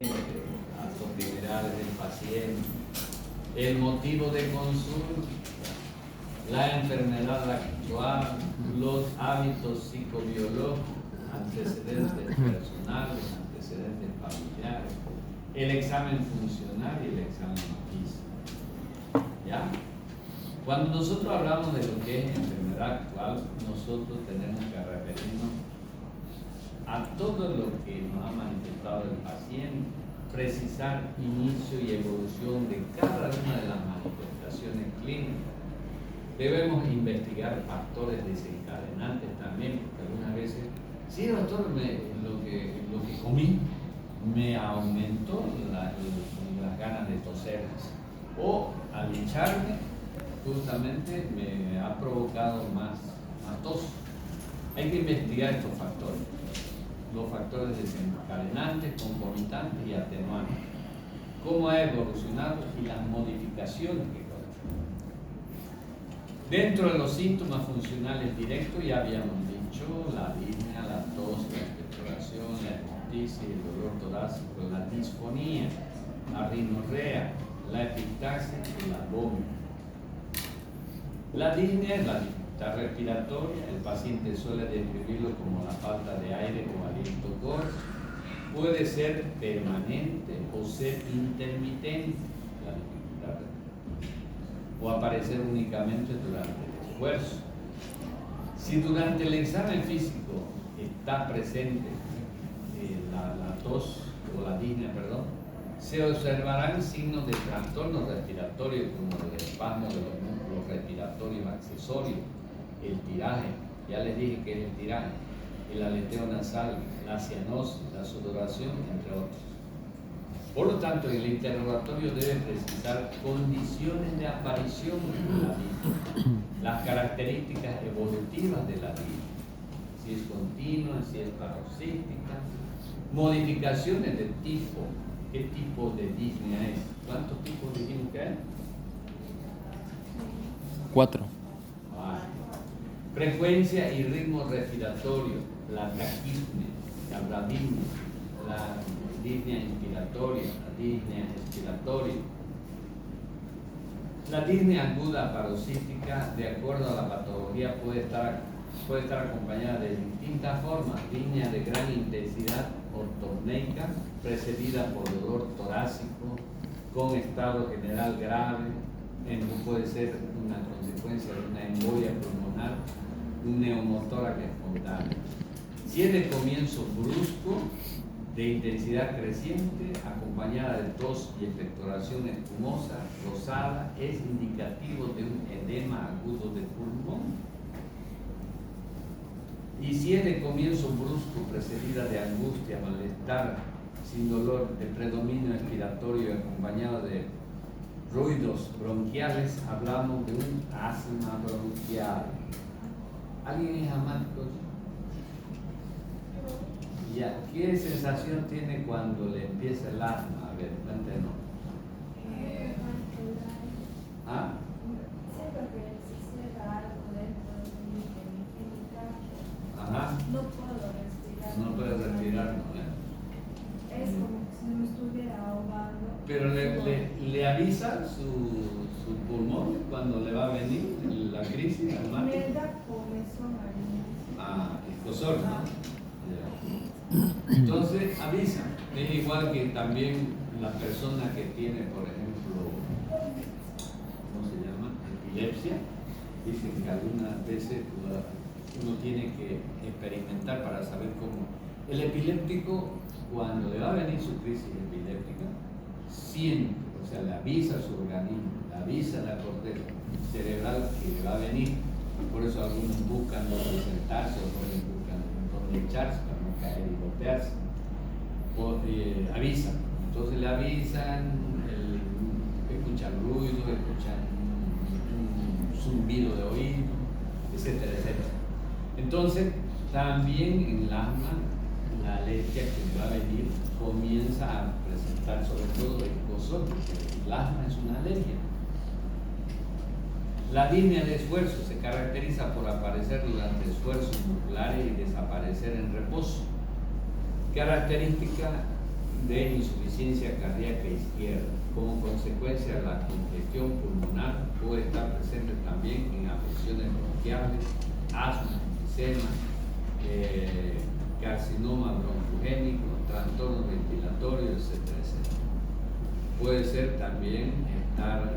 actos generales del paciente, el motivo de consulta, la enfermedad actual, los hábitos psicobiológicos, antecedentes personales, antecedentes familiares, el examen funcional y el examen físico. ¿Ya? Cuando nosotros hablamos de lo que es enfermedad actual, nosotros tenemos que referirnos a todo lo que nos ha manifestado el paciente, precisar inicio y evolución de cada una de las manifestaciones clínicas. Debemos investigar factores desencadenantes también, porque algunas veces, sí doctor, lo que comí me aumentó las ganas de toser, o al hincharme justamente me ha provocado más tos. Hay que investigar estos factores, los factores desencadenantes, concomitantes y atenuantes, cómo ha evolucionado y las modificaciones que corresponden. Dentro de los síntomas funcionales directos ya habíamos dicho la disnea, la tos, la expectoración, la hemoptisis, el dolor torácico, la disfonía, la rinorrea, la epistaxis y la vómito. La disnea es la dificultad respiratoria, el paciente suele describirlo como la falta de aire o aliento corto, puede ser permanente o ser intermitente la dificultad respiratoria, o aparecer únicamente durante el esfuerzo. Si durante el examen físico está presente la tos o la disnea, se observarán signos de trastorno respiratorio como el espasmo de los músculos respiratorios accesorios, el tiraje, ya les dije que es el tiraje, el aleteo nasal, la cianosis, la sudoración, entre otros. Por lo tanto, el interrogatorio debe precisar condiciones de aparición de la disnea, las características evolutivas de la disnea, si es continua, si es paroxística, modificaciones de tipo. ¿Qué tipo de disnea es? ¿Cuántos tipos dijimos que hay? 4. Frecuencia y ritmo respiratorio, la taquipnea, la bradipnea, la disnea inspiratoria, la disnea expiratoria. La disnea aguda paroxística, de acuerdo a la patología, puede estar acompañada de distintas formas: disnea de gran intensidad ortopneica, precedida por dolor torácico, con estado general grave, puede ser una consecuencia de una embolia pulmonar, un neumotórax espontáneo. Si es de comienzo brusco, de intensidad creciente, acompañada de tos y expectoración espumosa, rosada, es indicativo de un edema agudo de pulmón. Y si es de comienzo brusco, precedida de angustia, malestar, sin dolor, de predominio expiratorio acompañado de ruidos bronquiales, hablamos de un asma bronquial. ¿Alguien es asmático? Ya, ¿qué sensación tiene cuando le empieza el asma? A ver, cuéntenos. ¿Ah? Ajá. No puedo respirar. No puede respirar, ¿no? Es como si me estuviera ahogando. Pero le avisa su pulmón cuando le va a venir la crisis asmática. Me da comezón al inicio. Ah, escozor, ¿no? Ya. Entonces avisa. Es igual que también la persona que tiene, por ejemplo, ¿cómo se llama? Epilepsia. Dicen que algunas veces uno tiene que experimentar para saber cómo. El epiléptico, cuando le va a venir su crisis epiléptica, siente, o sea, le avisa a su organismo, le avisa a la corteza cerebral que le va a venir. Por eso algunos buscan donde sentarse, otros buscan donde echarse para no caer y golpearse. Avisan. Entonces le avisan, escuchan ruido, escuchan un zumbido de oído, etcétera, etcétera. Entonces, también en el asma, la alergia que le va a venir comienza a presentar sobre todo escozor, porque el asma es una alergia. La disnea de esfuerzo se caracteriza por aparecer durante esfuerzos musculares y desaparecer en reposo. Característica de insuficiencia cardíaca izquierda. Como consecuencia, la congestión pulmonar puede estar presente también en afecciones bronquiales, asma, enfisema, carcinoma broncoagénico, trastornos respiratorios, etcétera, etcétera. Puede ser también estar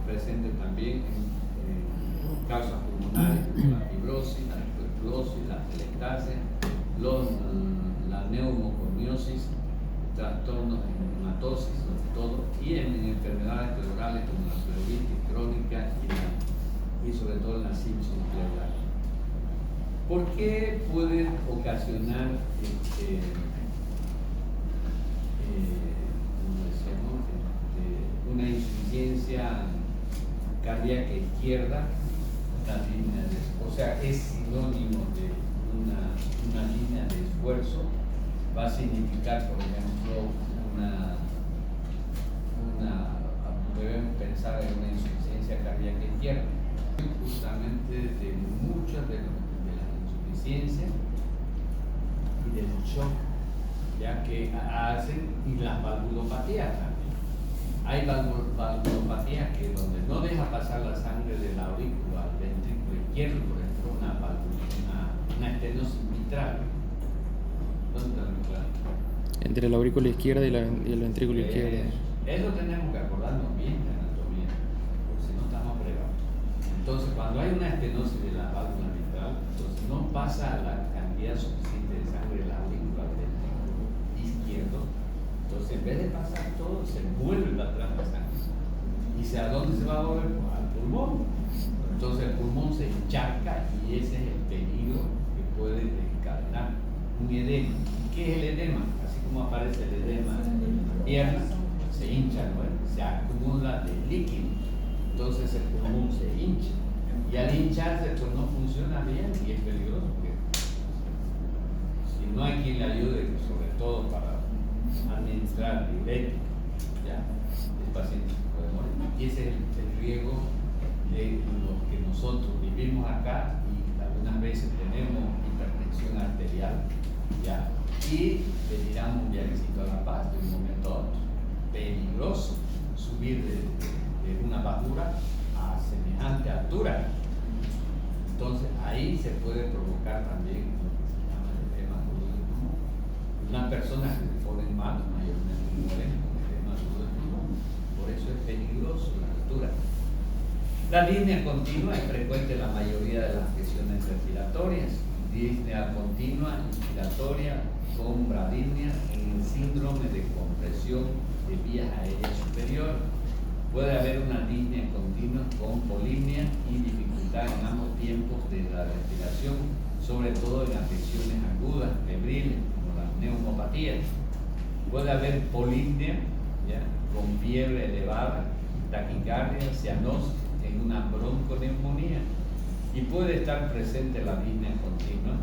presente también en causas pulmonares como la fibrosis, la tuberculosis, la atelectasia, la neumoconiosis, trastornos de hematosis, sobre todo, y en enfermedades pleurales como la pleuritis crónica y sobre todo la sífilis pleural. ¿Por qué puede ocasionar una insuficiencia cardíaca izquierda? O sea, es sinónimo de una línea de esfuerzo. Va a significar, por ejemplo, debemos pensar en una insuficiencia cardíaca izquierda, justamente de muchas de las insuficiencias y del shock, ya que hacen, y las valvulopatías también. Hay valvulopatías que donde no deja pasar la sangre de la aurícula al ventrículo izquierdo, por ejemplo, una estenosis mitral. ¿Dónde está la mitral? Entre la aurícula izquierda y el ventrículo izquierdo. Eso tenemos que acordarnos bien de anatomía, porque si no estamos fregados. Entonces, cuando hay una estenosis de la válvula mitral, entonces no pasa la cantidad suficiente de sangre de la aurícula al ventrículo izquierdo. Entonces, en vez de pasar todo, se vuelve para atrás la sangre. ¿Y a dónde se va a volver? Al pulmón. Entonces, el pulmón se encharca y ese es el peligro que puede desencadenar un edema. ¿Qué es el edema? Así como aparece el edema en la pierna, se hincha, ¿no? Se acumula de líquido. Entonces, el pulmón se hincha. Y al hincharse, pues no funciona bien y es peligroso. Porque si no hay quien le ayude, sobre todo para administrar diuréticos, ya el paciente se puede morir. Y ese es el riesgo de los que nosotros vivimos acá y algunas veces tenemos hipertensión arterial, ya, y le tiramos un viajecito a La Paz de un momento a otro. Peligroso subir de una bajura a semejante altura. Entonces ahí se puede provocar también lo que se llama el edema agudo del pulmón. Una persona que se pone mal, mayormente mueren con edema agudo del pulmón. Por eso es peligroso la altura. La disnea continua es frecuente en la mayoría de las afecciones respiratorias. Disnea continua inspiratoria con bradisnea en el síndrome de compresión de vías aéreas superior. Puede haber una disnea continua con polimnia y dificultad en ambos tiempos de la respiración, sobre todo en afecciones agudas, febriles, como las neumopatías. Puede haber polimnia, ¿ya?, con fiebre elevada, taquicardia, cianosis en una bronconeumonía. Y puede estar presente la disnea continua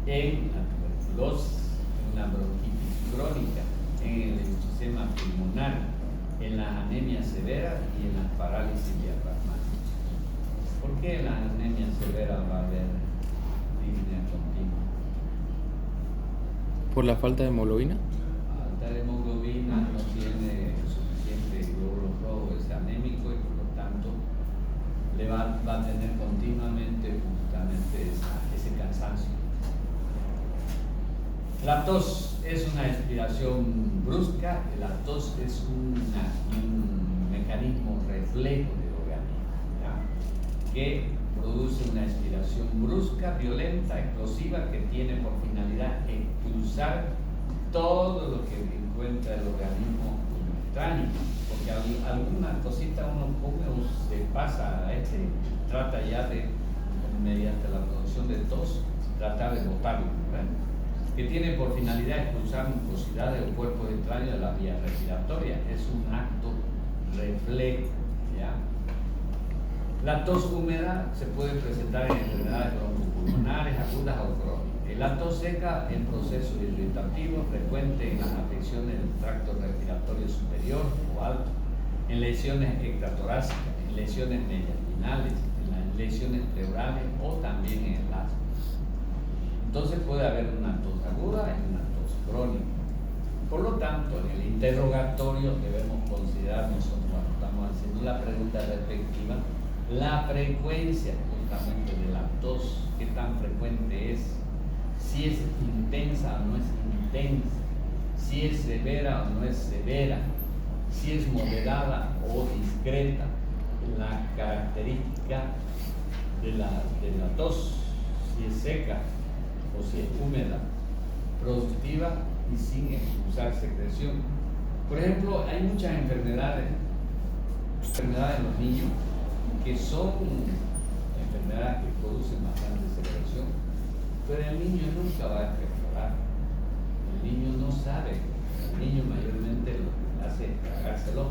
en la tuberculosis, en una bronquitis crónica, en el enfisema pulmonar, en las anemias severas y en las parálisis diafragmáticas. ¿Por qué en las anemias severas va a haber disnea continua? ¿Por la falta de hemoglobina? Falta de hemoglobina, no tiene suficiente glóbulos rojos, es anémico y por lo tanto le va a tener continuamente justamente ese cansancio. La tos es una expiración brusca. La tos es un mecanismo reflejo del organismo, ¿ya?, que produce una expiración brusca, violenta, explosiva, que tiene por finalidad expulsar todo lo que encuentra el organismo extraño, porque alguna cosita uno come o se pasa a trata ya de, mediante la producción de tos, tratar de botarlo, ¿verdad?, que tiene por finalidad expulsar mucosidades o cuerpos extraños de la vía respiratoria. Es un acto reflejo, ¿ya? La tos húmeda se puede presentar en enfermedades broncopulmonares agudas o crónicas. La tos seca en proceso irritativo frecuente en las afecciones del tracto respiratorio superior o alto, en lesiones extratorácicas, en lesiones mediastinales, en las lesiones pleurales o también en el asma. Entonces puede haber una tos aguda y una tos crónica. Por lo tanto, en el interrogatorio debemos considerar nosotros, cuando estamos haciendo la pregunta respectiva, la frecuencia justamente de la tos, qué tan frecuente es, si es intensa o no es intensa, si es severa o no es severa, si es moderada o discreta, la característica de la tos, si es seca o si es húmeda, productiva y sin expulsar secreción. Por ejemplo, hay muchas enfermedades en los niños que son enfermedades que producen bastante secreción, pero el niño nunca va a explorar. El niño no sabe, el niño mayormente lo que hace es tragárselo.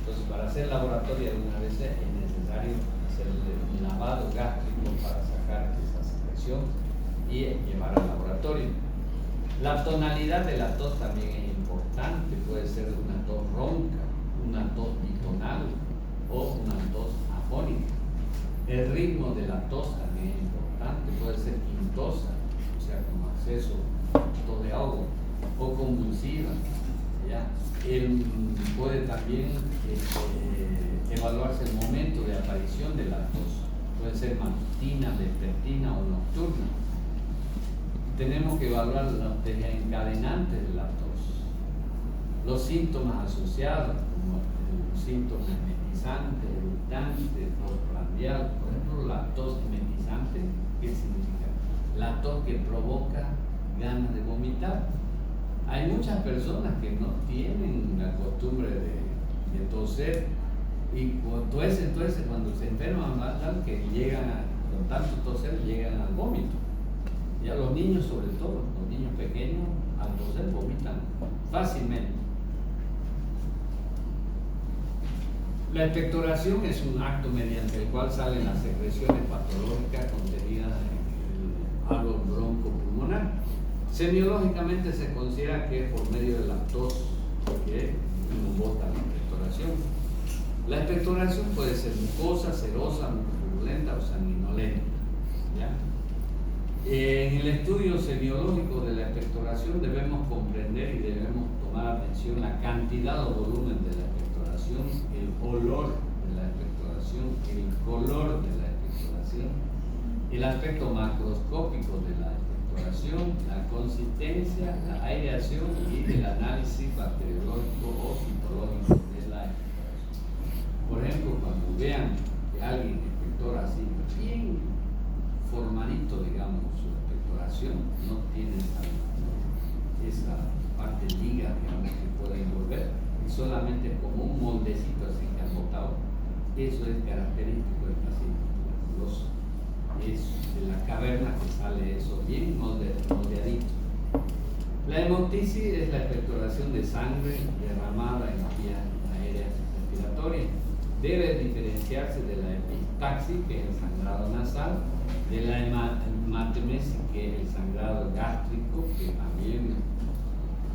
Entonces, para hacer laboratorio algunas veces es necesario hacerle un lavado gástrico para sacar esa secreción y llevar al laboratorio. La tonalidad de la tos también es importante, puede ser una tos ronca, una tos bitonal o una tos afónica. El ritmo de la tos también es importante, puede ser quintosa, o sea, con acceso a tos de ahogo, o convulsiva. ¿Ya? Puede también evaluarse el momento de aparición de la tos, puede ser matutina, vespertina o nocturna. Tenemos que evaluar los desencadenantes de la tos, los síntomas asociados, como los síntomas emetizantes, eructantes, postprandial. Por ejemplo, la tos emetizante, ¿qué significa? La tos que provoca ganas de vomitar. Hay muchas personas que no tienen la costumbre de toser y cuando se enferman más tal que llegan con tanto toser llegan al vómito. Ya los niños, sobre todo, los niños pequeños, al toser vomitan fácilmente. La expectoración es un acto mediante el cual salen las secreciones patológicas contenidas en el árbol broncopulmonar. Semiológicamente se considera que es por medio de la tos que uno bota la expectoración. La expectoración puede ser mucosa, serosa, purulenta o sanguinolenta. ¿Ya? En el estudio semiológico de la expectoración debemos comprender y debemos tomar atención la cantidad o volumen de la expectoración, el olor de la expectoración, el color de la expectoración, el aspecto macroscópico de la expectoración, la consistencia, la aireación y el análisis bacteriológico o citológico de la expectoración. Por ejemplo, cuando vean que alguien expectora así, bien formadito, digamos, su expectoración, no tiene esa parte liga, digamos, que puede envolver, y solamente como un moldecito así que han botado. Eso es característico del paciente tuberculoso. Es de la caverna que sale eso bien moldeadito. La hemoptisis es la expectoración de sangre derramada en la vía aérea respiratoria. Debe diferenciarse de la epistaxis, que es el sangrado nasal, de la hematemesis, que es el sangrado gástrico, que también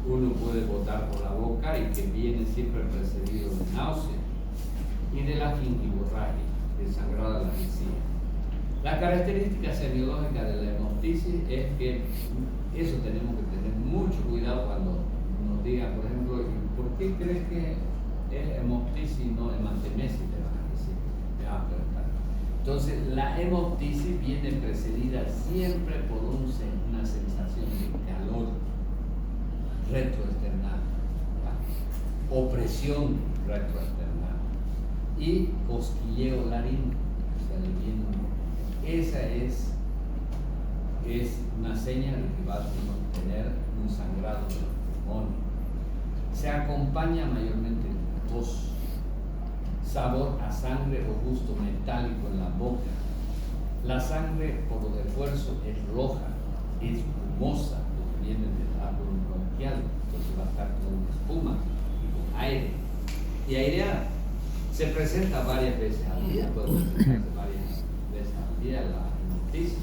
uno puede botar por la boca y que viene siempre precedido de náusea, y de la gingivorragia, el sangrado de la encía. La característica semiológica de la hemoptisis es que eso tenemos que tener mucho cuidado cuando nos digan, por ejemplo, ¿por qué crees que es hemoptisis y no hematemesis? Te van a decir. Entonces, la hemoptisis viene precedida siempre por una sensación de calor retroesternal, opresión retroesternal y cosquilleo laríngeo. Esa es una señal de que va a tener un sangrado de los pulmones. Se acompaña mayormente de tos, sabor a sangre o gusto metálico en la boca. La sangre por lo de esfuerzo es roja, es humosa, porque viene del árbol bronquial, entonces va a estar con espuma y con aire y aireada. Se presenta varias veces al día, puede presentarse varias veces al día la hemoptisis.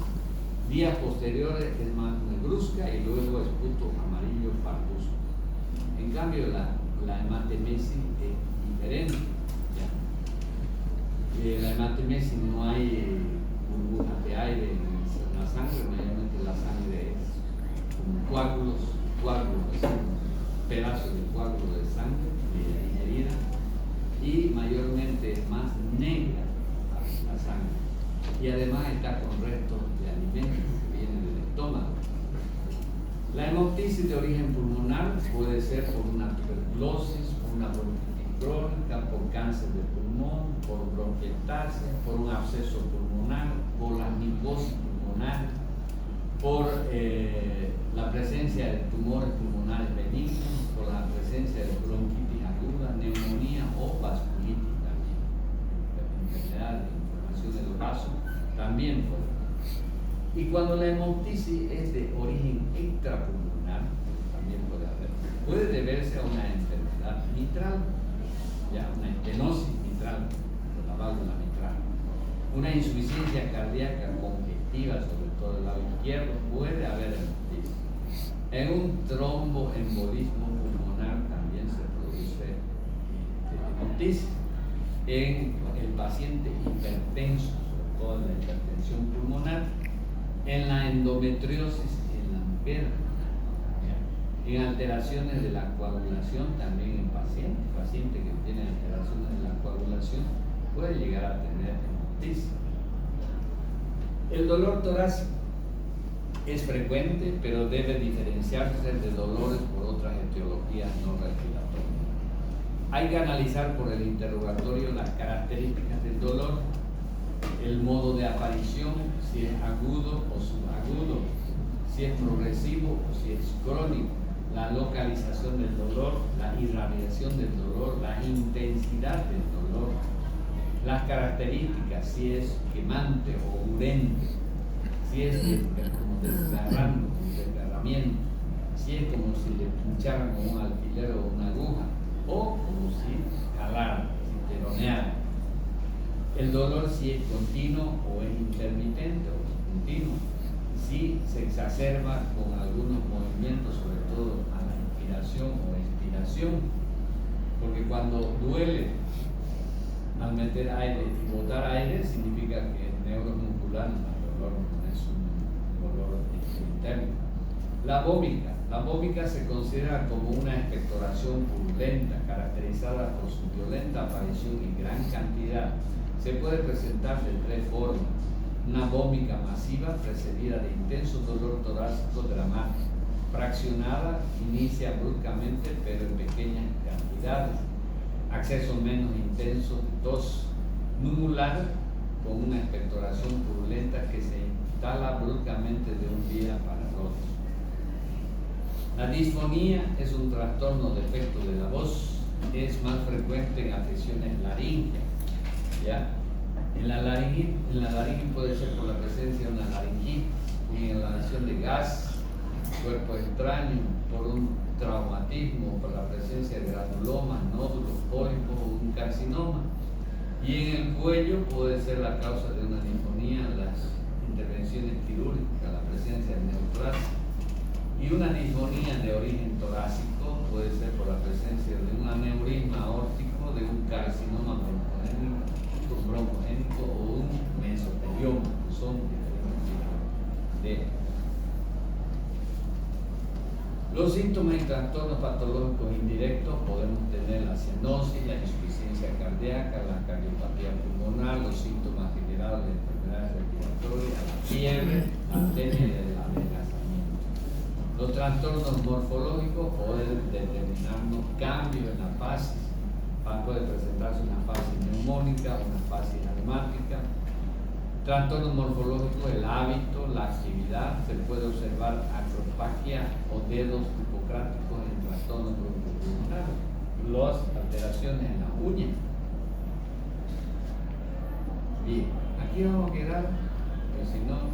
Días posteriores es más negruzca y luego esputo amarillo parduzco. En cambio, la hematemesis es diferente. La hematemesis no hay burbujas de aire en la sangre, mayormente la sangre es como coágulos así, pedazos de coágulo de sangre ingerida, y mayormente es más negra la sangre, y además está con restos de alimentos que vienen del estómago. La hemoptisis de origen pulmonar puede ser por una tuberculosis, por una bronquitis crónica, por cáncer de pulmón, por bronquiectasia, por un absceso pulmonar, por la micosis pulmonar, por la presencia de tumores pulmonares benignos, por la presencia de bronquitis aguda, neumonía o vasculitis también. Enfermedad de inflamación de los vasos también puede. Y cuando la hemoptisis es de origen extrapulmonar, también puede haber, puede deberse a una enfermedad mitral, ya una estenosis mitral, por la válvula mitral, una insuficiencia cardíaca congestiva, sobre todo el lado izquierdo, puede haber hemoptisis. En un tromboembolismo pulmonar también se produce hemoptisis. En el paciente hipertenso, sobre todo en la hipertensión pulmonar, en la endometriosis en la mujer, en alteraciones de la coagulación también en paciente que tiene alteraciones de la coagulación puede llegar a tener hemoptisis. El dolor torácico es frecuente, pero debe diferenciarse de dolores por otras etiologías no respiratorias. Hay que analizar por el interrogatorio las características del dolor, el modo de aparición, si es agudo o subagudo, si es progresivo o si es crónico, la localización del dolor, la irradiación del dolor, la intensidad del dolor, las características, si es quemante o urente, si es como desgarramiento, si es como si le pincharan con un alfiler o una aguja, o como si jalaran, si tironearan. El dolor si es continuo o es intermitente o es continuo, si se exacerba con algunos movimientos, sobre todo a la inspiración o expiración, porque cuando duele al meter aire y botar aire significa que es neuromuscular, el dolor no es un dolor interno. La vómica se considera como una expectoración purulenta, caracterizada por su violenta aparición y gran cantidad. Se puede presentar de tres formas: una vómica masiva precedida de intenso dolor torácico dramático, fraccionada, inicia bruscamente pero en pequeñas cantidades, acceso menos intenso de tos, nubular con una expectoración purulenta que se instala bruscamente de un día para otro. La disfonía es un trastorno de efecto de la voz, es más frecuente en afecciones laríngeas. ¿Ya? En la laringe puede ser por la presencia de una laringitis, una inhalación de gas, cuerpo extraño, por un traumatismo, por la presencia de granulomas, nódulos, pólipos o un carcinoma. Y en el cuello puede ser la causa de una disfonía, las intervenciones quirúrgicas, la presencia de neoplasia. Y una disfonía de origen torácico puede ser por la presencia de un aneurisma aórtico, de un carcinoma broncogénico o un mesotelioma, que son diferentes tipos de. Los síntomas y trastornos patológicos indirectos podemos tener la cianosis, la insuficiencia cardíaca, la cardiopatía pulmonar, los síntomas generados de enfermedades respiratorias, la fiebre, la anemia y el adelgazamiento. Los trastornos morfológicos pueden determinarnos cambios en la fases. Puede presentarse una fase neumónica, una fase asmática. Trastornos morfológicos, el hábito, la actividad, se puede observar acrofagia o dedos hipocráticos en trastornos bronquopulmonares, las alteraciones en la uña. Bien, aquí vamos a quedar, porque si no